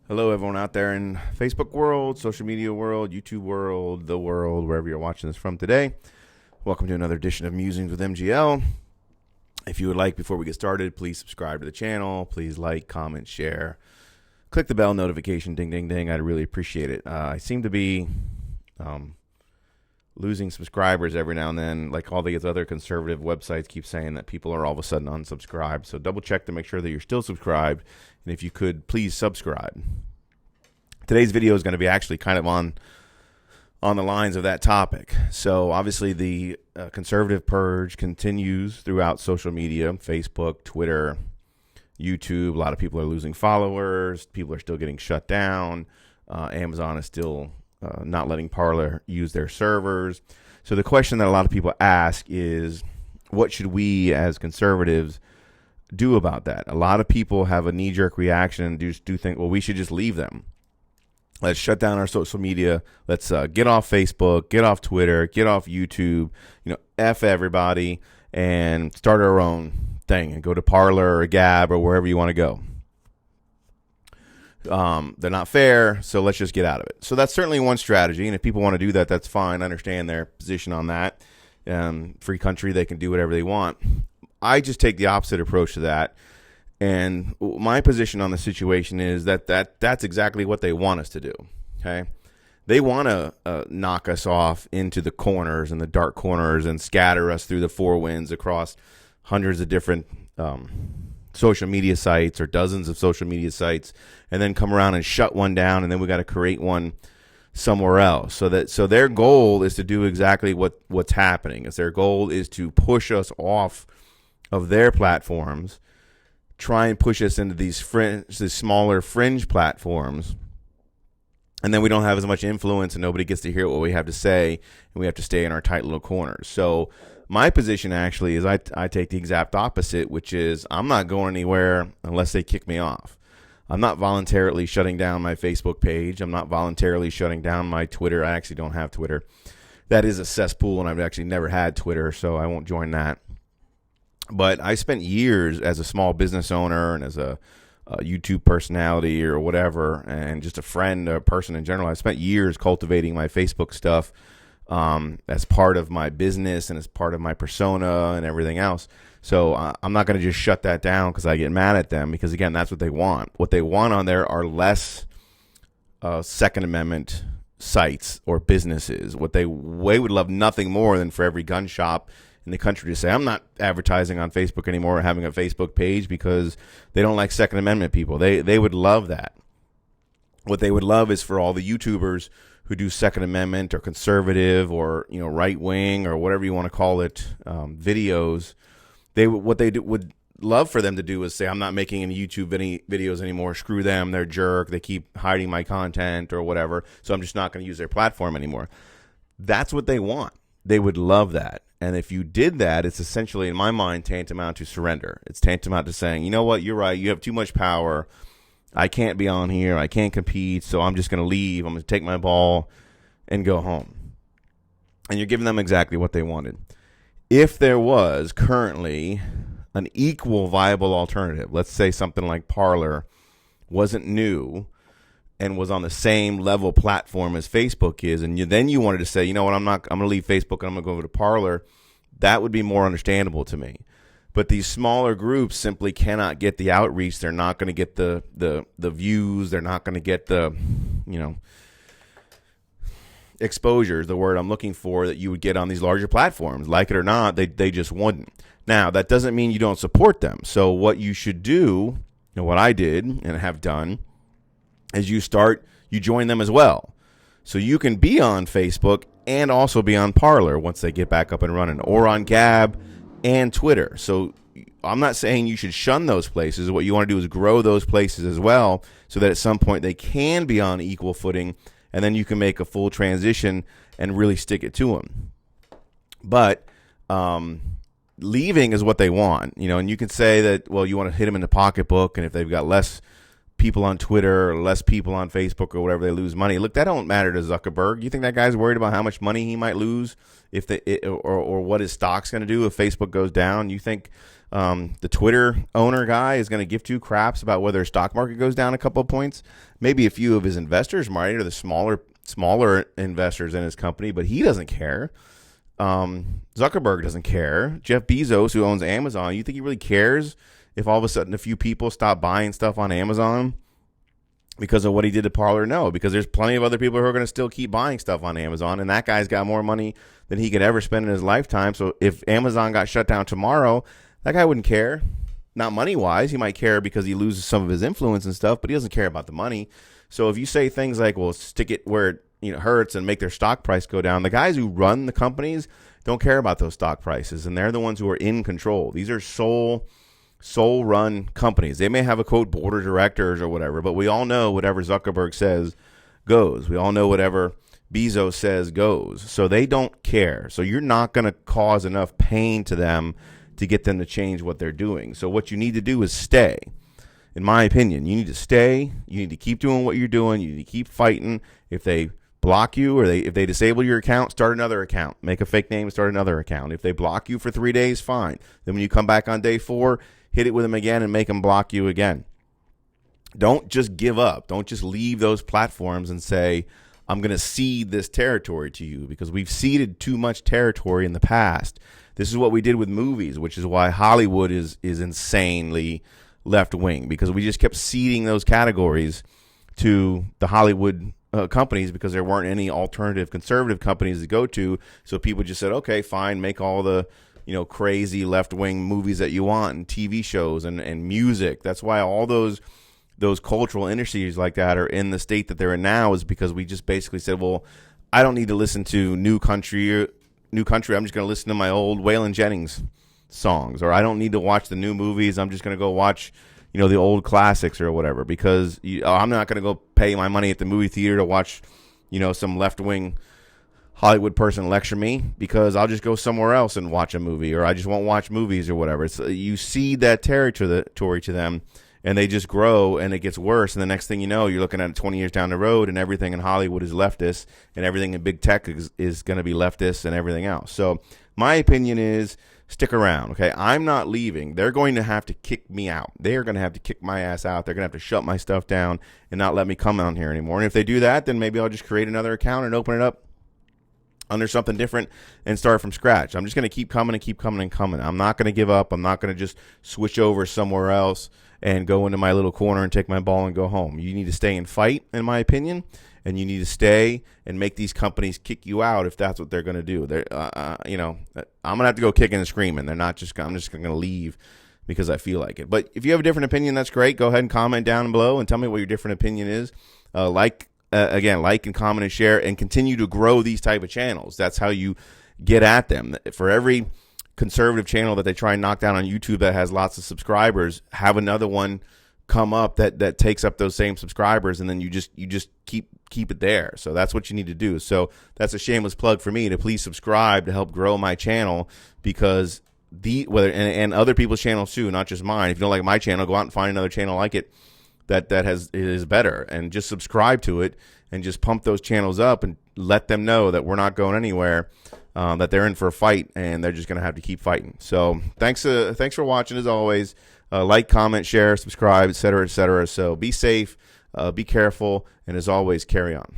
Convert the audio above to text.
Hello, everyone out there in Facebook world, social media world, YouTube world, the world, wherever you're watching this from today. Welcome to another edition of Musings with MGL. If you would like, before we get started, please subscribe to the channel. Please like, comment, share. Click the bell notification, ding, ding, ding. I'd really appreciate it. I seem to be losing subscribers every now and then. Like all these other conservative websites keep saying that people are all of a sudden unsubscribed. So double check to make sure that you're still subscribed. And if you could, please subscribe. Today's video is going to be actually kind of on the lines of that topic. So obviously the conservative purge continues throughout social media, Facebook, Twitter, YouTube. A lot of people are losing followers. People are still getting shut down. Amazon is still not letting Parler use their servers. So the question that a lot of people ask is, what should we as conservatives do about that? A lot of people have a knee-jerk reaction and do think, well, we should just leave them. Let's shut down our social media. Let's get off Facebook, get off Twitter, get off YouTube, F everybody and start our own thing and go to Parler or Gab or wherever you want to go. They're not fair, so let's just get out of it. So that's certainly one strategy, and if people want to do that, that's fine. I understand their position on that. Free country, they can do whatever they want. I just take the opposite approach to that, and my position on the situation is that's exactly what they want us to do. Okay, they want to knock us off into the corners and the dark corners and scatter us through the four winds across hundreds of different social media sites or dozens of social media sites, and then come around and shut one down, and then we got to create one somewhere else. So their goal is to do exactly what's happening. Their goal is to push us off of their platforms, try and push us into these smaller fringe platforms, and then we don't have as much influence and nobody gets to hear what we have to say, and we have to stay in our tight little corners. So my position actually is I take the exact opposite, which is I'm not going anywhere unless they kick me off. I'm not voluntarily shutting down my Facebook page. I'm not voluntarily shutting down my Twitter. I actually don't have Twitter. That is a cesspool, and I've actually never had Twitter, so I won't join that. But I spent years as a small business owner and as a YouTube personality or whatever, and just a friend, a person in general. I spent years cultivating my Facebook stuff as part of my business and as part of my persona and everything else. So I'm not going to just shut that down because I get mad at them, because, again, that's what they want. What they want on there are less Second Amendment sites or businesses. What they would love nothing more than for every gun shop in the country to say, I'm not advertising on Facebook anymore or having a Facebook page because they don't like Second Amendment people. They would love that. What they would love is for all the YouTubers who do Second Amendment or conservative or right wing or whatever you want to call it, videos. What they would love for them to do is say, I'm not making any YouTube videos anymore. Screw them. They're jerk. They keep hiding my content or whatever. So I'm just not going to use their platform anymore. That's what they want. They would love that. And if you did that, it's essentially, in my mind, tantamount to surrender. It's tantamount to saying, you know what, you're right. You have too much power. I can't be on here. I can't compete. So I'm just going to leave. I'm going to take my ball and go home. And you're giving them exactly what they wanted. If there was currently an equal viable alternative, let's say something like Parler wasn't new and was on the same level platform as Facebook is, and then you wanted to say, you know what, I'm going to leave Facebook and I'm going to go over to Parler, that would be more understandable to me. But these smaller groups simply cannot get the outreach. They're not going to get the views. They're not going to get the, exposure, the word I'm looking for, that you would get on these larger platforms. Like it or not, they just wouldn't. Now, that doesn't mean you don't support them. So what you should do, and what I did and have done, is you join them as well. So you can be on Facebook and also be on Parler once they get back up and running, or on Gab and Twitter. So I'm not saying you should shun those places. What you want to do is grow those places as well, so that at some point they can be on equal footing, and then you can make a full transition and really stick it to them. But leaving is what they want, and you can say that, well, you want to hit them in the pocketbook, and if they've got less people on Twitter or less people on Facebook or whatever, they lose money. Look, that don't matter to Zuckerberg. You think that guy's worried about how much money he might lose if or what his stock's going to do if Facebook goes down? You think the Twitter owner guy is going to give two craps about whether his stock market goes down a couple of points? Maybe a few of his investors might, or the smaller investors in his company, but he doesn't care. Zuckerberg doesn't care. Jeff Bezos, who owns Amazon, you think he really cares if all of a sudden a few people stop buying stuff on Amazon because of what he did to Parler? No, because there's plenty of other people who are going to still keep buying stuff on Amazon, and that guy's got more money than he could ever spend in his lifetime. So if Amazon got shut down tomorrow, that guy wouldn't care. Not money-wise. He might care because he loses some of his influence and stuff, but he doesn't care about the money. So if you say things like, well, stick it where it hurts and make their stock price go down, the guys who run the companies don't care about those stock prices, and they're the ones who are in control. These are sole run companies. They may have a quote board of directors or whatever, but we all know whatever Zuckerberg says goes. We all know whatever Bezos says goes. So they don't care. So you're not going to cause enough pain to them to get them to change what they're doing. So what you need to do is stay. In my opinion, you need to stay. You need to keep doing what you're doing. You need to keep fighting. If they block you or if they disable your account, start another account. Make a fake name, start another account. If they block you for 3 days, fine. Then when you come back on day 4, hit it with them again and make them block you again. Don't just give up. Don't just leave those platforms and say, I'm going to cede this territory to you, because we've ceded too much territory in the past. This is what we did with movies, which is why Hollywood is insanely left-wing, because we just kept ceding those categories to the Hollywood companies because there weren't any alternative conservative companies to go to. So people just said, okay, fine, make all the crazy left-wing movies that you want, and TV shows and music. That's why all those cultural industries like that are in the state that they're in now, is because we just basically said, well, I don't need to listen to new country. I'm just going to listen to my old Waylon Jennings songs, or I don't need to watch the new movies. I'm just going to go watch, the old classics or whatever, because I'm not going to go pay my money at the movie theater to watch, some left-wing Hollywood person lecture me, because I'll just go somewhere else and watch a movie, or I just won't watch movies or whatever. It's, you cede that territory to them, and they just grow, and it gets worse. And the next thing you know, you're looking at it 20 years down the road, and everything in Hollywood is leftist, and everything in big tech is going to be leftist, and everything else. So my opinion is, stick around, okay? I'm not leaving. They're going to have to kick me out. They are going to have to kick my ass out. They're going to have to shut my stuff down and not let me come on here anymore. And if they do that, then maybe I'll just create another account and open it up under something different and start from scratch. I'm just going to keep coming and keep coming and coming. I'm not going to give up. I'm not going to just switch over somewhere else and go into my little corner and take my ball and go home. You need to stay and fight, in my opinion, and you need to stay and make these companies kick you out if that's what they're going to do. I'm going to have to go kicking and screaming. I'm just going to leave because I feel like it. But if you have a different opinion, that's great. Go ahead and comment down below and tell me what your different opinion is. Like and comment and share, and continue to grow these type of channels. That's how you get at them. For every conservative channel that they try and knock down on YouTube that has lots of subscribers, have another one come up that takes up those same subscribers, and then you just keep it there. So that's what you need to do. So that's a shameless plug for me to please subscribe to help grow my channel, because and other people's channels too, not just mine. If you don't like my channel, go out and find another channel like it that is better, and just subscribe to it and just pump those channels up and let them know that we're not going anywhere, that they're in for a fight, and they're just going to have to keep fighting. So thanks for watching, as always. Like, comment, share, subscribe, etc., etc. So be safe, be careful, and as always, carry on.